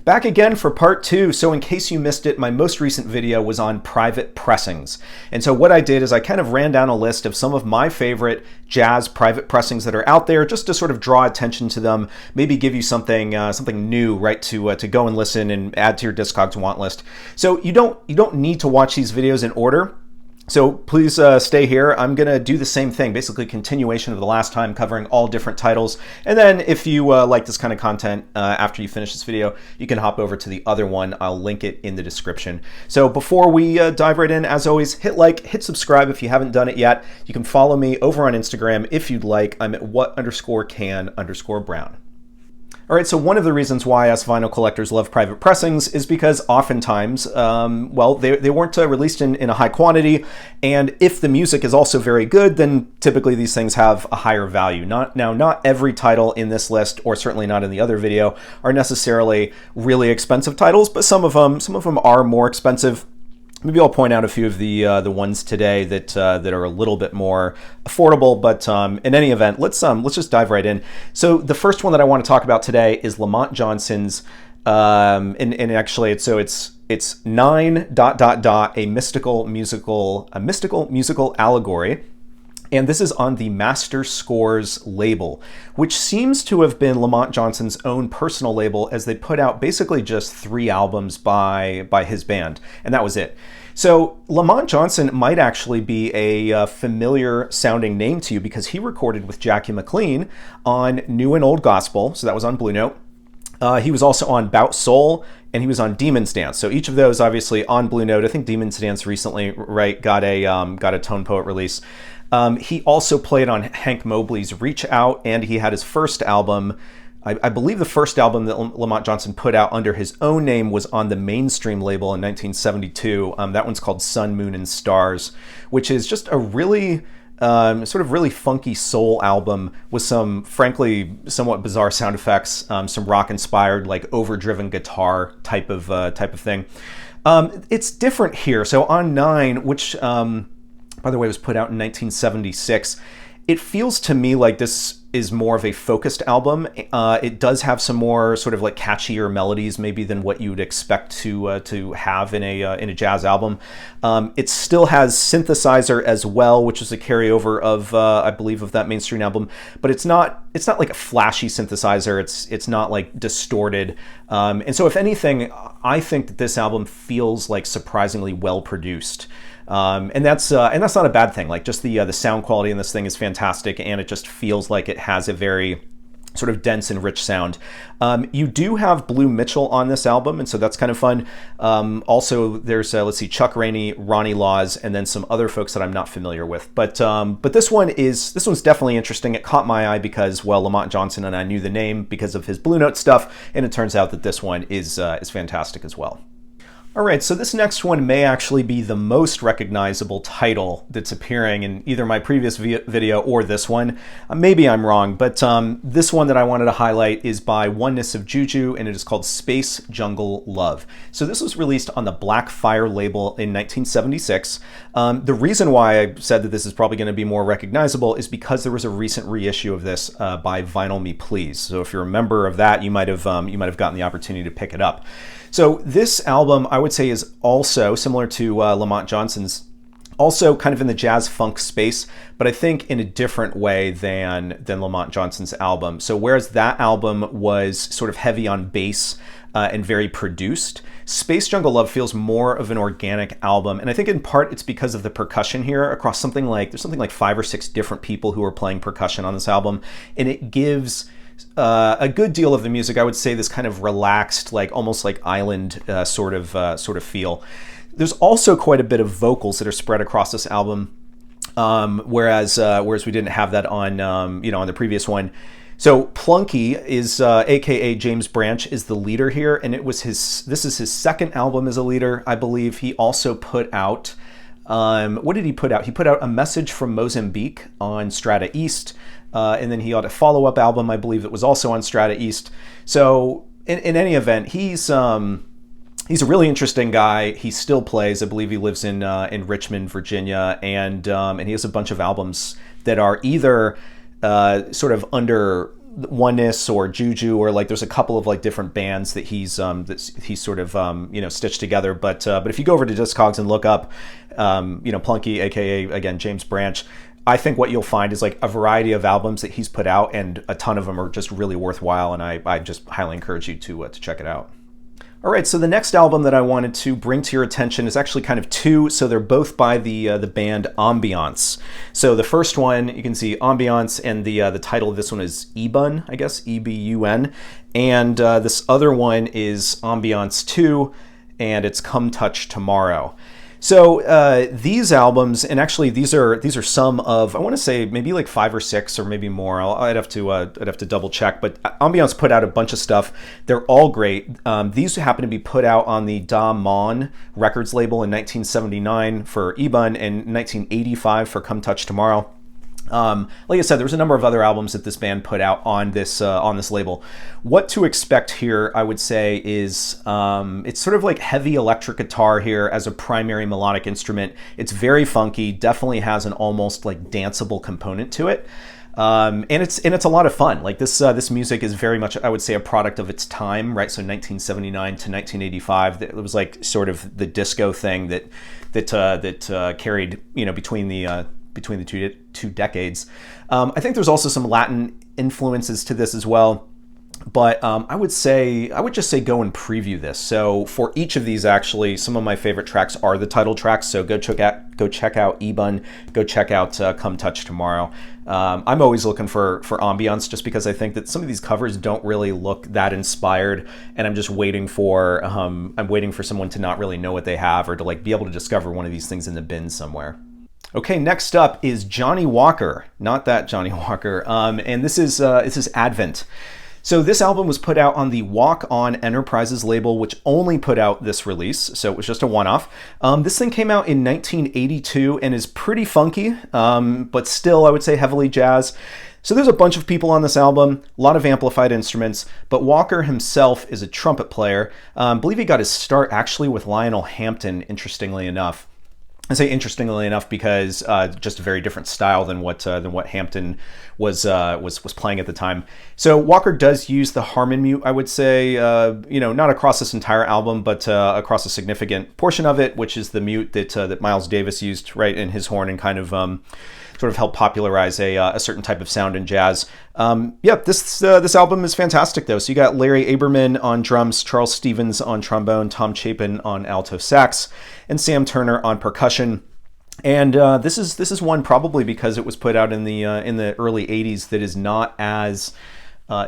Back again for part 2. So in case you missed it, my most recent video was on private pressings. And so what I did is I kind of ran down a list of some of my favorite jazz private pressings that are out there, just to sort of draw attention to them, maybe give you something new, right, to go and listen and add to your Discogs want list. So you don't need to watch these videos in order. So please stay here. I'm going to do the same thing, basically continuation of the last time, covering all different titles. And then if you like this kind of content after you finish this video, you can hop over to the other one. I'll link it in the description. So before we dive right in, as always, hit like, hit subscribe if you haven't done it yet. You can follow me over on Instagram if you'd like. I'm at what_can_brown. All right, so one of the reasons why us vinyl collectors love private pressings is because oftentimes, well, they weren't released in a high quantity, and if the music is also very good, then typically these things have a higher value. Not every title in this list, or certainly not in the other video, are necessarily really expensive titles, but some of them are more expensive. Maybe I'll point out a few of the ones today that are a little bit more affordable, but in any event, let's just dive right in. So the first one that I want to talk about today is Lamont Johnson's, and actually it's 9 ... a mystical musical allegory. And this is on the Master Scores label, which seems to have been Lamont Johnson's own personal label, as they put out basically just 3 albums by his band, and that was it. So Lamont Johnson might actually be a familiar sounding name to you, because he recorded with Jackie McLean on New and Old Gospel, so that was on Blue Note. He was also on Bout Soul, and he was on Demon's Dance. So each of those obviously on Blue Note. I think Demon's Dance recently, right, got a Tone Poet release. He also played on Hank Mobley's Reach Out, and he had his first album, I believe the first album that Lamont Johnson put out under his own name was on the Mainstream label in 1972. That one's called Sun, Moon, and Stars, which is just a really sort of really funky soul album with some, frankly, somewhat bizarre sound effects, some rock-inspired, like overdriven guitar type of thing. It's different here. So on 9, which by the way, was put out in 1976. It feels to me like this is more of a focused album. It does have some more sort of like catchier melodies maybe than what you would expect to have in a jazz album. It still has synthesizer as well, which is a carryover of I believe of that Mainstream album, but it's not like a flashy synthesizer. It's not like distorted. And so if anything, I think that this album feels like surprisingly well produced. And that's not a bad thing. Like, just the sound quality in this thing is fantastic, and it just feels like it has a very sort of dense and rich sound. You do have Blue Mitchell on this album, and so that's kind of fun. Also, there's let's see, Chuck Rainey, Ronnie Laws, and then some other folks that I'm not familiar with. But this one's definitely interesting. It caught my eye because, well, Lamont Johnson, and I knew the name because of his Blue Note stuff, and it turns out that this one is fantastic as well. All right, so this next one may actually be the most recognizable title that's appearing in either my previous video or this one. Maybe I'm wrong, but this one that I wanted to highlight is by Oneness of Juju, and it is called Space Jungle Love. So this was released on the Black Fire label in 1976. The reason why I said that this is probably going to be more recognizable is because there was a recent reissue of this by Vinyl Me Please. So if you're a member of that, you might have gotten the opportunity to pick it up. So this album, I would say, is also similar to Lamont Johnson's, also kind of in the jazz funk space, but I think in a different way than Lamont Johnson's album. So whereas that album was sort of heavy on bass and very produced, Space Jungle Love feels more of an organic album, and I think in part it's because of the percussion here across there's something like 5 or 6 different people who are playing percussion on this album, and it gives a good deal of the music, I would say, this kind of relaxed, like almost like island sort of feel. There's also quite a bit of vocals that are spread across this album, whereas we didn't have that on on the previous one. So Plunky is aka James Branch is the leader here, and this is his second album as a leader, I believe. He also put out what did he put out? He put out A Message from Mozambique on Strata East. And then he had a follow-up album, I believe, that was also on Strata East. So in any event, he's a really interesting guy. He still plays. I believe he lives in Richmond, Virginia, and he has a bunch of albums that are either sort of under Oneness or Juju, or like there's a couple of like different bands that he's sort of stitched together. But if you go over to Discogs and look up Plunky, aka again James Branch, I think what you'll find is like a variety of albums that he's put out, and a ton of them are just really worthwhile, and I just highly encourage you to check it out. All right, so the next album that I wanted to bring to your attention is actually kind of two. So they're both by the band Ambiance. So the first one, you can see Ambiance, and the title of this one is Ebun, I guess, E-B-U-N. And this other one is Ambiance 2, and it's Come Touch Tomorrow. So these albums, and actually these are some of, I want to say maybe like 5 or 6 or maybe more. I'd have to double check. But Ambiance put out a bunch of stuff. They're all great. These happen to be put out on the Da Mon Records label in 1979 for Ebun and 1985 for Come Touch Tomorrow. Like I said, there was a number of other albums that this band put out on this label. What to expect here, I would say, is it's sort of like heavy electric guitar here as a primary melodic instrument. It's very funky, definitely has an almost like danceable component to it. And it's a lot of fun. Like this music is very much, I would say, a product of its time, right? So 1979 to 1985, it was like sort of the disco thing that carried, between the two decades. I think there's also some Latin influences to this as well. But I would just say go and preview this. So for each of these, actually, some of my favorite tracks are the title tracks. So go check out Ebun, go check out Come Touch Tomorrow. I'm always looking for ambiance, just because I think that some of these covers don't really look that inspired, and I'm just waiting for someone to not really know what they have, or to like be able to discover one of these things in the bin somewhere. Okay, next up is Johnny Walker, not that Johnny Walker, and this is Advent. So this album was put out on the Walk On Enterprises label, which only put out this release, so it was just a one-off. This thing came out in 1982 and is pretty funky, but still, I would say, heavily jazz. So there's a bunch of people on this album, a lot of amplified instruments, but Walker himself is a trumpet player. I believe he got his start actually with Lionel Hampton, interestingly enough. I say interestingly enough because just a very different style than what Hampton was playing at the time. So Walker does use the Harmon mute, I would say, not across this entire album, but across a significant portion of it, which is the mute that Miles Davis used right in his horn and kind of sort of helped popularize a certain type of sound in jazz. This album is fantastic though. So you got Larry Aberman on drums, Charles Stevens on trombone, Tom Chapin on alto sax, and Sam Turner on percussion. And this is one, probably because it was put out in the early 80s, that is not as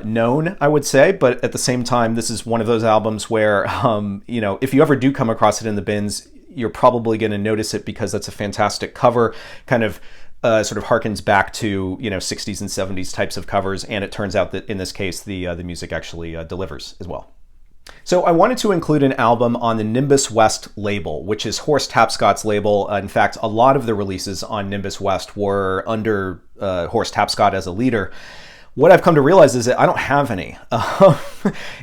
known, I would say, but at the same time, this is one of those albums where if you ever do come across it in the bins, you're probably going to notice it, because that's a fantastic cover, kind of sort of harkens back to 60s and 70s types of covers, and it turns out that in this case the music actually delivers as well. So I wanted to include an album on the Nimbus West label, which is Horace Tapscott's label. In fact, a lot of the releases on Nimbus West were under Horace Tapscott as a leader. What I've come to realize is that I don't have any.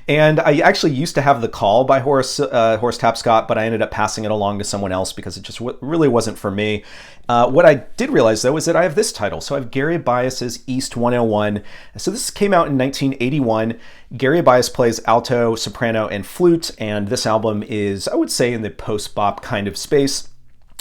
And I actually used to have The Call by Horace Tapscott, but I ended up passing it along to someone else because it just really wasn't for me. What I did realize, though, is that I have this title. So I have Gary Bias's East 101. So this came out in 1981. Gary Bias plays alto, soprano, and flute, and this album is, I would say, in the post-bop kind of space.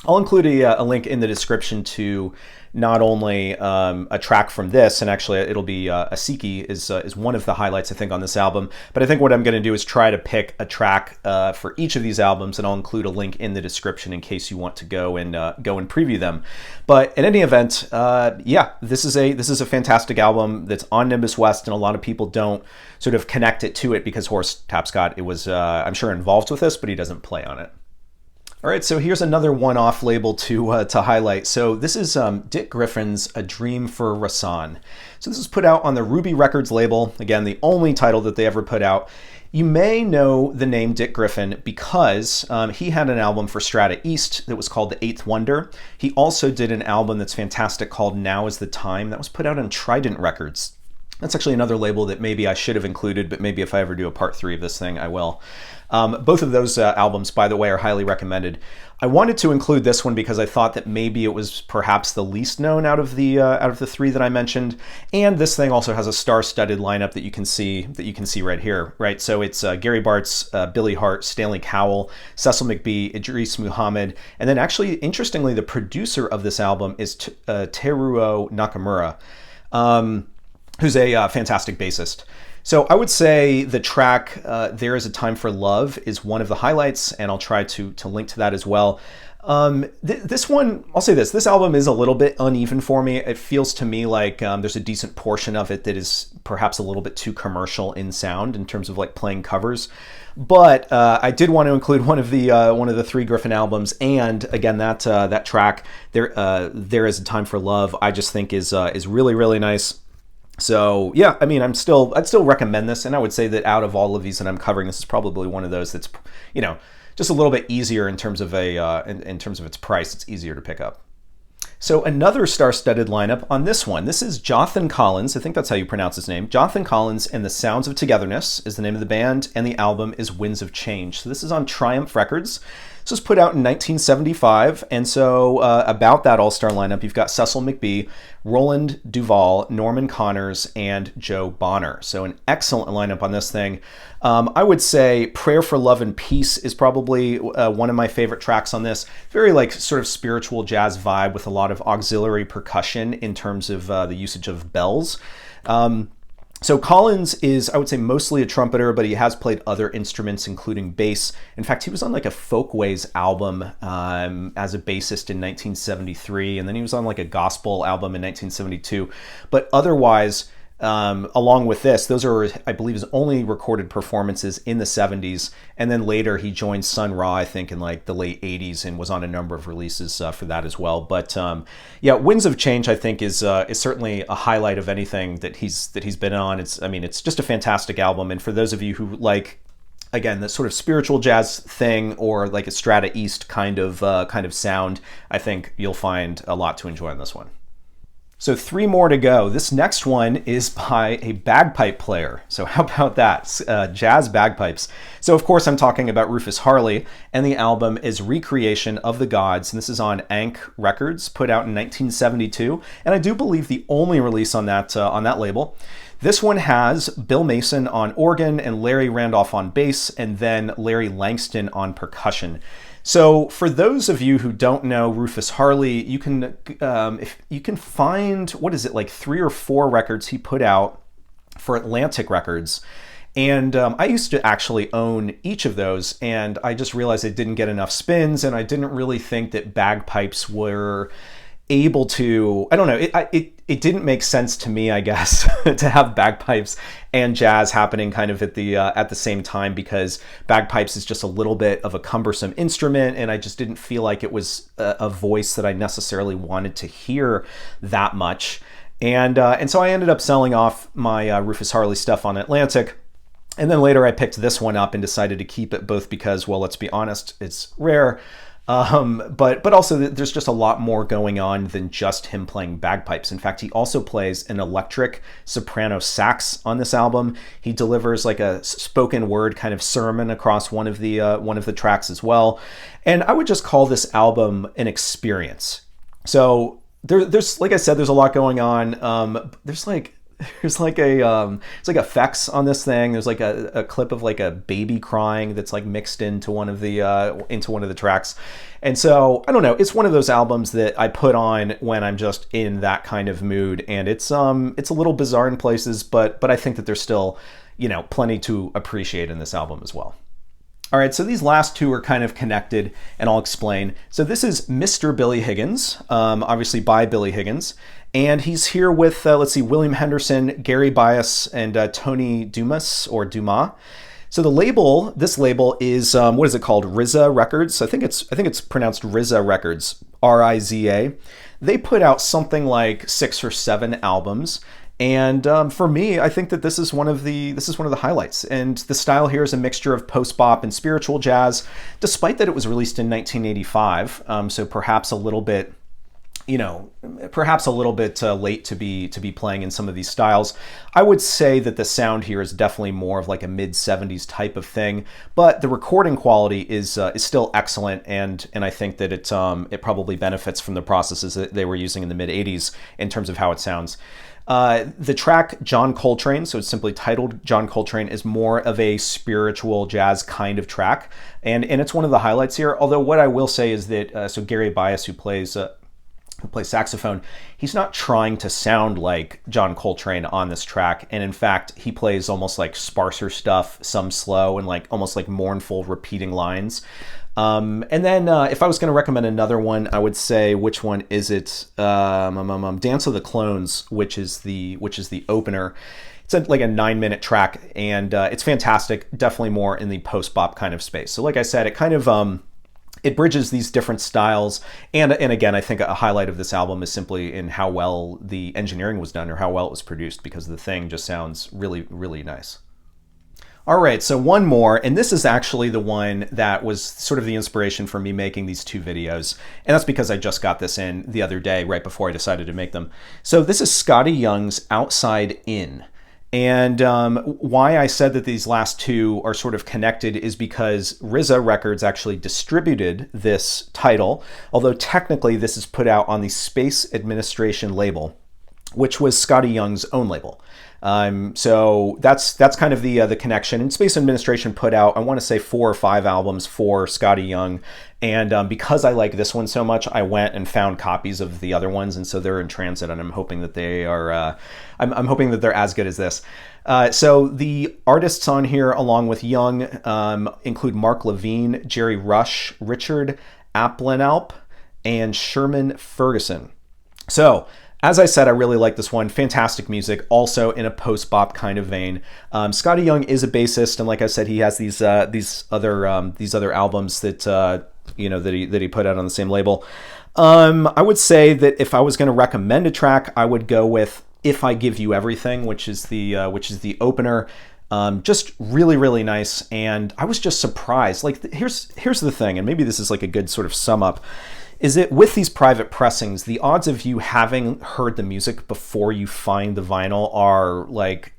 I'll include a link in the description to not only a track from this, and actually it'll be Asiki is one of the highlights, I think, on this album, but I think what I'm going to do is try to pick a track for each of these albums, and I'll include a link in the description in case you want to go and preview them. But in any event, this is a fantastic album that's on Nimbus West, and a lot of people don't sort of connect it to it because Horace Tapscott was I'm sure involved with this, but he doesn't play on it. All right, so here's another one-off label to highlight. So this is Dick Griffin's A Dream for Rasan. So this was put out on the Ruby Records label. Again, the only title that they ever put out. You may know the name Dick Griffin because he had an album for Strata East that was called The Eighth Wonder. He also did an album that's fantastic called Now is the Time that was put out on Trident Records. That's actually another label that maybe I should have included, but maybe if I ever do a part 3 of this thing, I will. Both of those albums, by the way, are highly recommended. I wanted to include this one because I thought that maybe it was perhaps the least known out of the 3 that I mentioned. And this thing also has a star-studded lineup that you can see right here, right? So it's Gary Bartz, Billy Hart, Stanley Cowell, Cecil McBee, Idris Muhammad, and then actually, interestingly, the producer of this album is Teruo Nakamura, who's a fantastic bassist. So I would say the track There Is a Time for Love is one of the highlights, and I'll try to link to that as well. This one, I'll say this album is a little bit uneven for me. It feels to me like there's a decent portion of it that is perhaps a little bit too commercial in sound in terms of like playing covers. But I did want to include one of the 3 Griffin albums, and again that track There Is a Time for Love, I just think is really, really nice. So yeah, I mean, I'd still recommend this, and I would say that out of all of these that I'm covering, this is probably one of those that's, just a little bit easier in terms of in terms of its price. It's easier to pick up. So another star-studded lineup on this one. This is Jonan Collins. I think that's how you pronounce his name. Jonan Collins and the Sounds of Togetherness is the name of the band, and the album is Winds of Change. So this is on Triumph Records. This was put out in 1975, and so about that all-star lineup, you've got Cecil McBee, Roland Duvall, Norman Connors, and Joe Bonner. So an excellent lineup on this thing. I would say Prayer for Love and Peace is probably one of my favorite tracks on this. Very like sort of spiritual jazz vibe with a lot of auxiliary percussion in terms of the usage of bells. So Collins is, I would say, mostly a trumpeter, but he has played other instruments, including bass. In fact, he was on like a Folkways album as a bassist in 1973, and then he was on like a gospel album in 1972. But otherwise, along with this, those are, I believe, his only recorded performances in the 70s. And then later he joined Sun Ra, I think, in like the late 80s, and was on a number of releases for that as well. But yeah, Winds of Change, I think, is certainly a highlight of anything that he's been on. It's just a fantastic album. And for those of you who like, again, the sort of spiritual jazz thing or like a Strata East kind of sound, I think you'll find a lot to enjoy on this one. So 3 more to go. This next one is by a bagpipe player. So how about that? Jazz bagpipes. So of course I'm talking about Rufus Harley, and the album is Recreation of the Gods, and this is on Ankh Records, put out in 1972, and I do believe the only release on that label. This one has Bill Mason on organ and Larry Randolph on bass, and then Larry Langston on percussion. So for those of you who don't know Rufus Harley, you can if you can find, what is it, like 3 or 4 records he put out for Atlantic Records. And I used to actually own each of those, and I just realized it didn't get enough spins, and I didn't really think that bagpipes were able to, I don't know, it didn't make sense to me, I guess, to have bagpipes and jazz happening kind of at the same time, because bagpipes is just a little bit of a cumbersome instrument, and I just didn't feel like it was a voice that I necessarily wanted to hear that much. And so I ended up selling off my Rufus Harley stuff on Atlantic. And then later I picked this one up and decided to keep it, both because, well, let's be honest, it's rare. But also there's just a lot more going on than just him playing bagpipes. In fact, he also plays an electric soprano sax on this album. He delivers like a spoken word kind of sermon across one of the tracks as well. And I would just call this album an experience. So there's, like I said, there's a lot going on. There's like effects on this thing. There's like a clip of like a baby crying that's like mixed into one of the tracks. And so I don't know, it's one of those albums that I put on when I'm just in that kind of mood, and it's a little bizarre in places, but I think that there's still, plenty to appreciate in this album as well. All right, so these last 2 are kind of connected, and I'll explain. So this is Mr. Billy Higgins, obviously by Billy Higgins. And he's here with, William Henderson, Gary Bias, and Tony Dumas. So this label is, what is it called? RZA Records. I think it's pronounced RZA Records, R-I-Z-A. They put out something like 6 or 7 albums. And for me, I think that this is one of the highlights. And the style here is a mixture of post-bop and spiritual jazz, despite that it was released in 1985. So perhaps a little bit you know, perhaps a little bit late to be playing in some of these styles. I would say that the sound here is definitely more of like a mid-70s type of thing, but the recording quality is still excellent, and I think that it probably benefits from the processes that they were using in the mid-80s in terms of how it sounds. The track John Coltrane, so it's simply titled John Coltrane, is more of a spiritual jazz kind of track, and it's one of the highlights here. Although what I will say is that so Gary Bias, who plays saxophone, he's not trying to sound like John Coltrane on this track, and in fact he plays almost like sparser stuff, some slow and like almost like mournful repeating lines. And then if I was going to recommend another one, I would say, which one is it? Dance of the Clones, which is the opener. It's like a 9-minute track, and it's fantastic, definitely more in the post-bop kind of space. So like I said, it kind of it bridges these different styles, and again, I think a highlight of this album is simply in how well the engineering was done, or how well it was produced, because the thing just sounds really, really nice. All right, so one more, and this is actually the one that was sort of the inspiration for me making these two videos, and that's because I just got this in the other day, right before I decided to make them. So this is Scotty Young's Outside In. And why I said that these last two are sort of connected is because RZA Records actually distributed this title, although technically this is put out on the Space Administration label, which was Scotty Young's own label. So that's kind of the connection. And Space Administration put out, I want to say, 4 or 5 albums for Scotty Young. And because I like this one so much, I went and found copies of the other ones, and so they're in transit. And I'm hoping that they are. I'm hoping that they're as good as this. So the artists on here, along with Young, include Mark Levine, Jerry Rush, Richard Applenalp, and Sherman Ferguson. So, as I said, I really like this one. Fantastic music, also in a post-bop kind of vein. Scotty Young is a bassist, and like I said, he has these other albums that he put out on the same label. I would say that if I was going to recommend a track, I would go with "If I Give You Everything," which is the opener. Just really, really nice, and I was just surprised. Like, here's the thing, and maybe this is like a good sort of sum up. Is that with these private pressings, the odds of you having heard the music before you find the vinyl are like,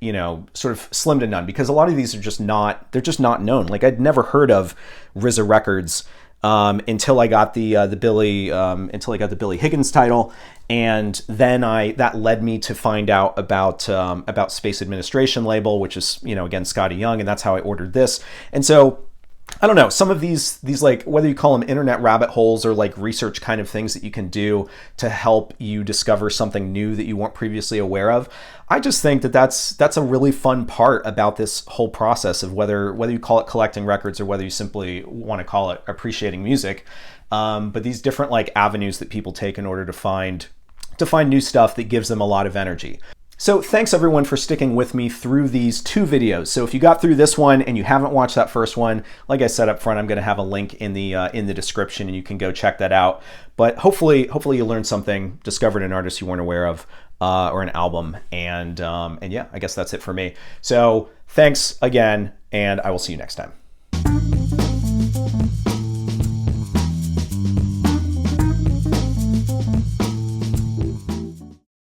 sort of slim to none, because a lot of these are just not known. Like, I'd never heard of RZA Records until I got the Billy Higgins title, and then that led me to find out about Space Administration label, which is again Scotty Young, and that's how I ordered this. And so, I don't know, some of these like, whether you call them internet rabbit holes or like research kind of things that you can do to help you discover something new that you weren't previously aware of, I just think that that's a really fun part about this whole process of whether you call it collecting records or whether you simply want to call it appreciating music. But these different like avenues that people take in order to find new stuff that gives them a lot of energy. So thanks everyone for sticking with me through these 2 videos. So if you got through this one and you haven't watched that first one, like I said up front, I'm going to have a link in the description, and you can go check that out. But hopefully you learned something, discovered an artist you weren't aware of, or an album, and yeah, I guess that's it for me. So thanks again, and I will see you next time.